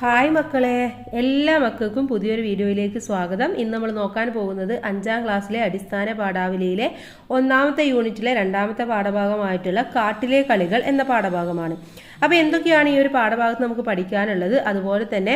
Hi മക്കളെ, എല്ലാ മക്കൾക്കും പുതിയൊരു വീഡിയോയിലേക്ക് സ്വാഗതം. ഇന്ന് നമ്മൾ നോക്കാൻ പോകുന്നത് 5ാം ക്ലാസ്സിലെ അടിസ്ഥാന പാഠാവലിയിലെ 1ാമത്തെ യൂണിറ്റിലെ 2ാമത്തെ പാഠഭാഗമായിട്ടുള്ള കാട്ടിലെ കളികൾ എന്ന പാഠഭാഗമാണ്. അപ്പോൾ എന്തൊക്കെയാണ് ഈ ഒരു പാഠഭാഗത്ത് നമുക്ക് പഠിക്കാനുള്ളത്, അതുപോലെ തന്നെ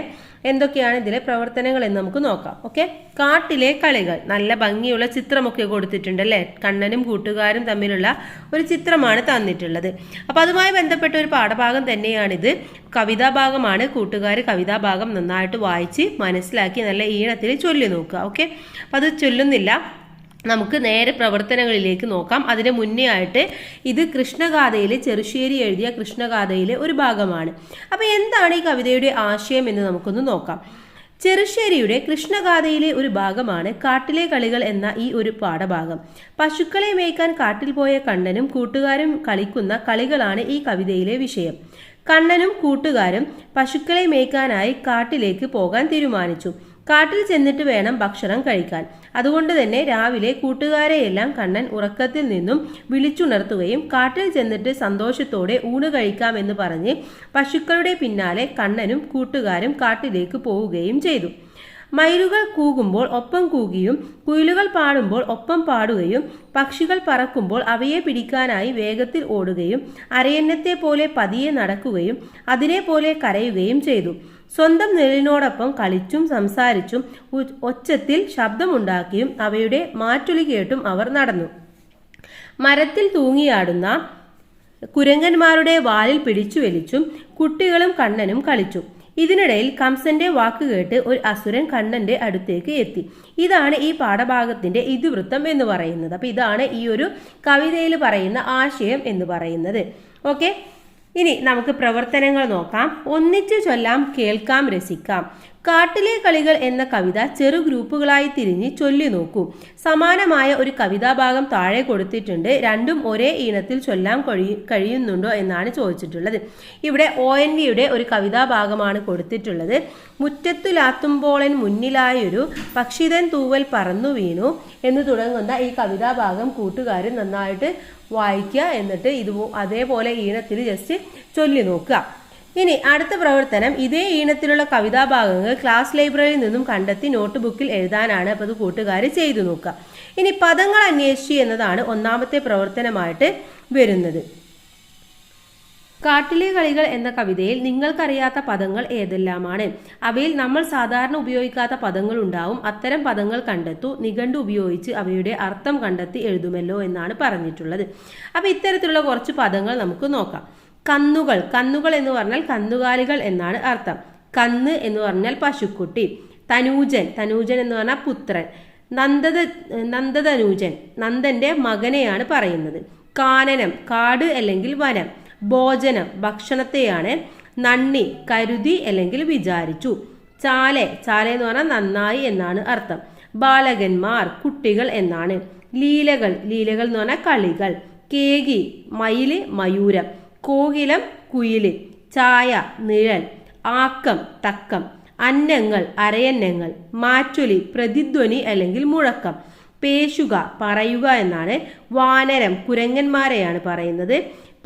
എന്തൊക്കെയാണ് ഇതിലെ പ്രവർത്തനങ്ങൾ എന്ന് നമുക്ക് നോക്കാം. ഓക്കെ, കാട്ടിലെ കളികൾ. നല്ല ഭംഗിയുള്ള ചിത്രമൊക്കെ കൊടുത്തിട്ടുണ്ട് അല്ലേ? കണ്ണനും കൂട്ടുകാരും തമ്മിലുള്ള ഒരു ചിത്രമാണ് തന്നിട്ടുള്ളത്. അപ്പോൾ അതുമായി ബന്ധപ്പെട്ട ഒരു പാഠഭാഗം തന്നെയാണിത്. കവിതാഭാഗമാണ്. കൂട്ടുകാർ കവിതാഭാഗം നന്നായിട്ട് വായിച്ച് മനസ്സിലാക്കി നല്ല ഈണത്തിൽ ചൊല്ലി നോക്കുക. ഓക്കെ, അപ്പം അത് ചൊല്ലുന്നില്ല, നമുക്ക് നേരെ പ്രവർത്തനങ്ങളിലേക്ക് നോക്കാം. അതിന് മുന്നേ ആയിട്ട് ഇത് കൃഷ്ണഗാഥയിലെ ചെറുശ്ശേരി എഴുതിയ കൃഷ്ണഗാഥയിലെ ഒരു ഭാഗമാണ്. അപ്പോൾ എന്താണ് ഈ കവിതയുടെ ആശയം എന്ന് നമുക്കൊന്ന് നോക്കാം. ചെറുശ്ശേരിയുടെ കൃഷ്ണഗാഥയിലെ ഒരു ഭാഗമാണ് കാട്ടിലെ കളികൾ എന്ന ഈ ഒരു പാഠഭാഗം. പശുക്കളെ മേയ്ക്കാൻ കാട്ടിൽ പോയ കണ്ണനും കൂട്ടുകാരും കളിക്കുന്ന കളികളാണ് ഈ കവിതയിലെ വിഷയം. കണ്ണനും കൂട്ടുകാരും പശുക്കളെ മേയ്ക്കാനായി കാട്ടിലേക്ക് പോകാൻ തീരുമാനിച്ചു. കാട്ടിൽ ചെന്നിട്ട് വേണം ഭക്ഷണം കഴിക്കാൻ. അതുകൊണ്ട് തന്നെ രാവിലെ കൂട്ടുകാരെയെല്ലാം കണ്ണൻ ഉറക്കത്തിൽ നിന്നും വിളിച്ചുണർത്തുകയും കാട്ടിൽ ചെന്നിട്ട് സന്തോഷത്തോടെ ഊണ് കഴിക്കാമെന്ന് പറഞ്ഞ് പശുക്കളുടെ പിന്നാലെ കണ്ണനും കൂട്ടുകാരും കാട്ടിലേക്ക് പോവുകയും ചെയ്തു. മയിലുകൾ കൂകുമ്പോൾ ഒപ്പം കൂകിയും കുയിലുകൾ പാടുമ്പോൾ ഒപ്പം പാടുകയും പക്ഷികൾ പറക്കുമ്പോൾ അവയെ പിടിക്കാനായി വേഗത്തിൽ ഓടുകയും അരയന്നത്തെ പോലെ പതിയെ നടക്കുകയും അതിനെ പോലെ കരയുകയും ചെയ്തു. സ്വന്തം നിഴലിനോടൊപ്പം കളിച്ചും സംസാരിച്ചും ഒച്ചത്തിൽ ശബ്ദമുണ്ടാക്കിയും അവയുടെ മാറ്റൊലി കേട്ടും അവർ നടന്നു. മരത്തിൽ തൂങ്ങിയാടുന്ന കുരങ്ങന്മാരുടെ വാലിൽ പിടിച്ചു വലിച്ചും കുട്ടികളും കണ്ണനും കളിച്ചു. ഇതിനിടയിൽ കംസന്റെ വാക്ക് കേട്ട് ഒരു അസുരൻ കണ്ണന്റെ അടുത്തേക്ക് എത്തി. ഇതാണ് ഈ പാഠഭാഗത്തിന്റെ ഇതിവൃത്തം എന്ന് പറയുന്നത്. അപ്പൊ ഇതാണ് ഈ ഒരു കവിതയിൽ പറയുന്ന ആശയം എന്ന് പറയുന്നത്. ഓക്കെ, ഇനി നമുക്ക് പ്രവർത്തനങ്ങൾ നോക്കാം. ഒന്നിച്ചു ചൊല്ലാം, കേൾക്കാം, രസിക്കാം. കാട്ടിലെ കളികൾ എന്ന കവിത ചെറു ഗ്രൂപ്പുകളായി തിരിഞ്ഞ് ചൊല്ലി നോക്കൂ. സമാനമായ ഒരു കവിതാഭാഗം താഴെ കൊടുത്തിട്ടുണ്ട്. രണ്ടും ഒരേ ഈണത്തിൽ ചൊല്ലാൻ കഴിയുന്നുണ്ടോ എന്നാണ് ചോദിച്ചിട്ടുള്ളത്. ഇവിടെ ONVയുടെ ഒരു കവിതാഭാഗമാണ് കൊടുത്തിട്ടുള്ളത്. മുറ്റത്തുലാത്തുമ്പോളൻ മുന്നിലായൊരു പക്ഷിതൻ തൂവൽ പറന്നു വീണു എന്ന് തുടങ്ങുന്ന ഈ കവിതാഭാഗം കൂട്ടുകാർ നന്നായിട്ട് വായിക്കുക. എന്നിട്ട് അതേപോലെ ഈണത്തിൽ ജസ്റ്റ് ചൊല്ലി നോക്കുക. ഇനി അടുത്ത പ്രവർത്തനം, ഇതേ ഈണത്തിലുള്ള കവിതാഭാഗങ്ങൾ ക്ലാസ് ലൈബ്രറിയിൽ നിന്നും കണ്ടെത്തി നോട്ട് ബുക്കിൽ എഴുതാനാണ്. അപ്പോൾ അത് കൂട്ടുകാർ ചെയ്തു നോക്കുക. ഇനി പദങ്ങൾ അന്വേഷിച്ച് എന്നതാണ് 1ാമത്തെ പ്രവർത്തനമായിട്ട് വരുന്നത്. കാട്ടിലെ കളികൾ എന്ന കവിതയിൽ നിങ്ങൾക്കറിയാത്ത പദങ്ങൾ ഏതെല്ലാമാണ്? അവയിൽ നമ്മൾ സാധാരണ ഉപയോഗിക്കാത്ത പദങ്ങൾ ഉണ്ടാവും. അത്തരം പദങ്ങൾ കണ്ടെത്തൂ. നിഘണ്ടു ഉപയോഗിച്ച് അവയുടെ അർത്ഥം കണ്ടെത്തി എഴുതുമല്ലോ എന്നാണ് പറഞ്ഞിട്ടുള്ളത്. അപ്പോൾ ഇത്തരത്തിലുള്ള കുറച്ച് പദങ്ങൾ നമുക്ക് നോക്കാം. കന്നുകൾ. കന്നുകൾ എന്ന് പറഞ്ഞാൽ കന്നുകാലികൾ എന്നാണ് അർത്ഥം. കന്ന് എന്ന് പറഞ്ഞാൽ പശുക്കുട്ടി. തനൂജൻ. തനൂജൻ എന്ന് പറഞ്ഞാൽ പുത്രൻ. നന്ദതനൂജൻ, നന്ദന്റെ മകനെയാണ് പറയുന്നത്. കാനനം, കാട് അല്ലെങ്കിൽ വനം. ഭോജനം, ഭക്ഷണത്തെയാണ്. നന്ദി, കരുതി അല്ലെങ്കിൽ വിചാരിച്ചു. ചാലെ, ചാല എന്ന് പറഞ്ഞാൽ നന്നായി എന്നാണ് അർത്ഥം. ബാലകന്മാർ, കുട്ടികൾ എന്നാണ്. ലീലകൾ, ലീലകൾ എന്ന് പറഞ്ഞാൽ കളികൾ. കേകി, മയില്, മയൂരം. കോകിലം, കുയില്. ചായ, നിഴൽ. ആക്കം, തക്കം. അന്നങ്ങൾ, അരയന്നങ്ങൾ. മാറ്റൊലി, പ്രതിധ്വനി അല്ലെങ്കിൽ മുഴക്കം. പേശുക, പറയുക എന്നാണ്. വാനരം, കുരങ്ങന്മാരെയാണ് പറയുന്നത്.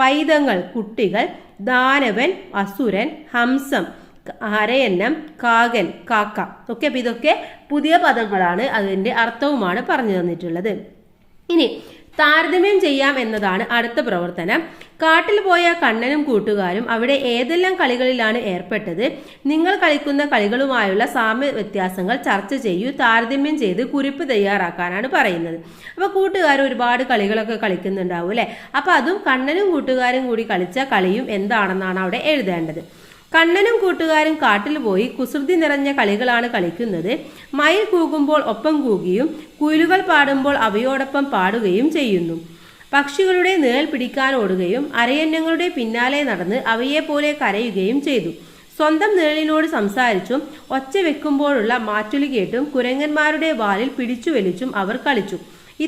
പൈതങ്ങൾ, കുട്ടികൾ. ദാനവൻ, അസുരൻ. ഹംസം, അരയന്നം. കാകൻ, കാക്ക. ഓക്കെ, അപ്പൊ ഇതൊക്കെ പുതിയ പദങ്ങളാണ്. അതിന്റെ അർത്ഥവുമാണ് പറഞ്ഞു തന്നിട്ടുള്ളത്. ഇനി താരതമ്യം ചെയ്യാം എന്നതാണ് അടുത്ത പ്രവർത്തനം. കാട്ടിൽ പോയ കണ്ണനും കൂട്ടുകാരും അവിടെ ഏതെല്ലാം കളികളിലാണ് ഏർപ്പെട്ടത്? നിങ്ങൾ കളിക്കുന്ന കളികളുമായുള്ള സാമ്യ വ്യത്യാസങ്ങൾ ചർച്ച ചെയ്യൂ. താരതമ്യം ചെയ്ത് കുറിപ്പ് തയ്യാറാക്കാനാണ് പറയുന്നത്. അപ്പൊ കൂട്ടുകാർ ഒരുപാട് കളികളൊക്കെ കളിക്കുന്നുണ്ടാവും അല്ലെ? അപ്പൊ അതും കണ്ണനും കൂട്ടുകാരും കൂടി കളിച്ച കളിയും എന്താണെന്നാണ് അവിടെ എഴുതേണ്ടത്. കണ്ണനും കൂട്ടുകാരും കാട്ടിൽ പോയി കുസൃതി നിറഞ്ഞ കളികളാണ് കളിക്കുന്നത്. മയിൽ കൂകുമ്പോൾ ഒപ്പം കൂകിയും കുയിലുകൾ പാടുമ്പോൾ അവയോടൊപ്പം പാടുകയും ചെയ്യുന്നു. പക്ഷികളുടെ നിഴൽ പിടിക്കാൻ ഓടുകയും അരയന്നങ്ങളുടെ പിന്നാലെ നടന്ന് അവയെപ്പോലെ കരയുകയും ചെയ്തു. സ്വന്തം നിഴലിനോട് സംസാരിച്ചും ഒച്ച വെക്കുമ്പോഴുള്ള മാറ്റൊലി കേട്ടും കുരങ്ങന്മാരുടെ വാലിൽ പിടിച്ചു വലിച്ചും അവർ കളിച്ചു.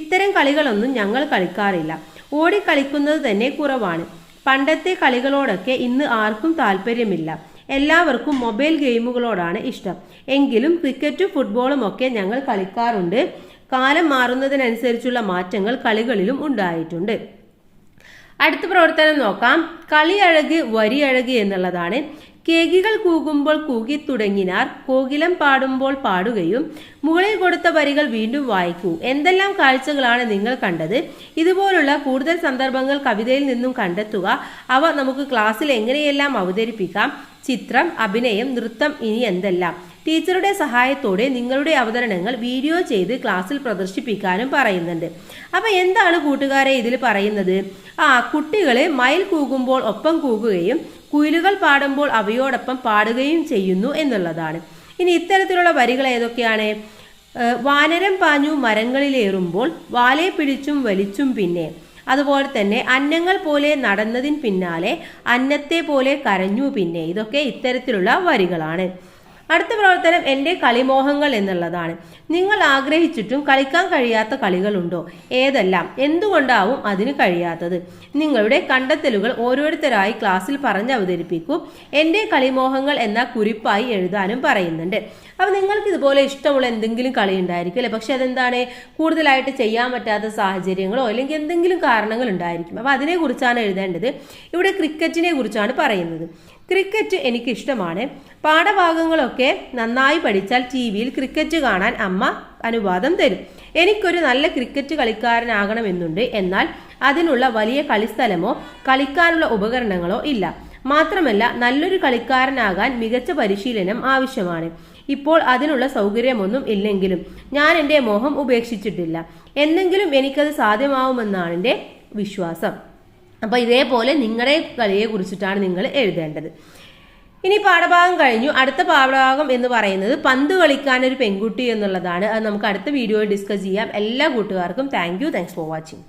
ഇത്തരം കളികളൊന്നും ഞങ്ങൾ കളിക്കാറില്ല. ഓടിക്കളിക്കുന്നത് തന്നെ കുറവാണ്. പണ്ടത്തെ കളികളോടൊക്കെ ഇന്ന് ആർക്കും താല്പര്യമില്ല. എല്ലാവർക്കും മൊബൈൽ ഗെയിമുകളോടാണ് ഇഷ്ടം. എങ്കിലും ക്രിക്കറ്റും ഫുട്ബോളും ഒക്കെ ഞങ്ങൾ കളിക്കാറുണ്ട്. കാലം മാറുന്നതിനനുസരിച്ചുള്ള മാറ്റങ്ങൾ കളികളിലും ഉണ്ടായിട്ടുണ്ട്. അടുത്ത പ്രവർത്തനം നോക്കാം. കളിയഴക് വരിയഴക് എന്നുള്ളതാണ്. കേകികൾ കൂകുമ്പോൾ കൂകിത്തുടങ്ങിനാർ, കോകിലം പാടുമ്പോൾ പാടുകയും. മുകളിൽ കൊടുത്ത വരികൾ വീണ്ടും വായിക്കൂ. എന്തെല്ലാം കാഴ്ചകളാണ് നിങ്ങൾ കണ്ടത്? ഇതുപോലുള്ള കൂടുതൽ സന്ദർഭങ്ങൾ കവിതയിൽ നിന്നും കണ്ടെത്തുക. അവ നമുക്ക് ക്ലാസ്സിൽ എങ്ങനെയെല്ലാം അവതരിപ്പിക്കാം? ചിത്രം, അഭിനയം, നൃത്തം, ഇനി എന്തെല്ലാം? ടീച്ചറുടെ സഹായത്തോടെ നിങ്ങളുടെ അവതരണങ്ങൾ വീഡിയോ ചെയ്ത് ക്ലാസ്സിൽ പ്രദർശിപ്പിക്കാനും പറയുന്നുണ്ട്. അപ്പൊ എന്താണ് കൂട്ടുകാരെ ഇതിൽ പറയുന്നത്? കുട്ടികള് മയിൽ കൂകുമ്പോൾ ഒപ്പം കൂകുകയും കുയിലുകൾ പാടുമ്പോൾ അവയോടൊപ്പം പാടുകയും ചെയ്യുന്നു എന്നുള്ളതാണ്. ഇനി ഇത്തരത്തിലുള്ള വരികൾ ഏതൊക്കെയാണ്? വാനരം പാഞ്ഞു മരങ്ങളിലേറുമ്പോൾ വാലെ പിടിച്ചും വലിച്ചും പിന്നെ. അതുപോലെ തന്നെ അന്നങ്ങൾ പോലെ നടന്നതിന് പിന്നാലെ അന്നത്തെ പോലെ കരഞ്ഞു പിന്നെ. ഇതൊക്കെ ഇത്തരത്തിലുള്ള വരികളാണ്. അടുത്ത പ്രവർത്തനം എൻ്റെ കളിമോഹങ്ങൾ എന്നുള്ളതാണ്. നിങ്ങൾ ആഗ്രഹിച്ചിട്ടും കളിക്കാൻ കഴിയാത്ത കളികളുണ്ടോ? ഏതെല്ലാം? എന്തുകൊണ്ടാവും അതിന് കഴിയാത്തത്? നിങ്ങളുടെ കണ്ടെത്തലുകൾ ഓരോരുത്തരായി ക്ലാസ്സിൽ പറഞ്ഞ് അവതരിപ്പിക്കൂ. എൻ്റെ കളിമോഹങ്ങൾ എന്ന കുറിപ്പായി എഴുതാനും പറയുന്നുണ്ട്. അപ്പം നിങ്ങൾക്ക് ഇതുപോലെ ഇഷ്ടമുള്ള എന്തെങ്കിലും കളി ഉണ്ടായിരിക്കും അല്ലെ? പക്ഷെ അതെന്താണ്, കൂടുതലായിട്ട് ചെയ്യാൻ പറ്റാത്ത സാഹചര്യങ്ങളോ അല്ലെങ്കിൽ എന്തെങ്കിലും കാരണങ്ങൾ ഉണ്ടായിരിക്കും. അപ്പം അതിനെക്കുറിച്ചാണ് എഴുതേണ്ടത്. ഇവിടെ ക്രിക്കറ്റിനെ കുറിച്ചാണ് പറയുന്നത്. ക്രിക്കറ്റ് എനിക്കിഷ്ടമാണ്. പാഠഭാഗങ്ങളൊക്കെ നന്നായി പഠിച്ചാൽ TV യിൽ ക്രിക്കറ്റ് കാണാൻ അമ്മ അനുവാദം തരും. എനിക്കൊരു നല്ല ക്രിക്കറ്റ് കളിക്കാരനാകണമെന്നുണ്ട്. എന്നാൽ അതിനുള്ള വലിയ കളിസ്ഥലമോ കളിക്കാനുള്ള ഉപകരണങ്ങളോ ഇല്ല. മാത്രമല്ല നല്ലൊരു കളിക്കാരനാകാൻ മികച്ച പരിശീലനം ആവശ്യമാണ്. ഇപ്പോൾ അതിനുള്ള സൗകര്യമൊന്നും ഇല്ലെങ്കിലും ഞാൻ എൻ്റെ മോഹം ഉപേക്ഷിച്ചിട്ടില്ല. എന്നെങ്കിലും എനിക്കത് സാധ്യമാവുമെന്നാണ് എൻ്റെ വിശ്വാസം. അപ്പോൾ ഇതേപോലെ നിങ്ങളുടെ കളിയെ കുറിച്ചിട്ടാണ് നിങ്ങൾ എഴുതേണ്ടത്. ഇനി പാഠഭാഗം കഴിഞ്ഞു. അടുത്ത പാഠഭാഗം എന്ന് പറയുന്നത് പന്ത് കളിക്കാൻ ഒരു പെൺകുട്ടി എന്നുള്ളതാണ്. അത് നമുക്ക് അടുത്ത വീഡിയോയിൽ ഡിസ്കസ് ചെയ്യാം. എല്ലാ കൂട്ടുകാർക്കും താങ്ക്സ് ഫോർ വാച്ചിങ്.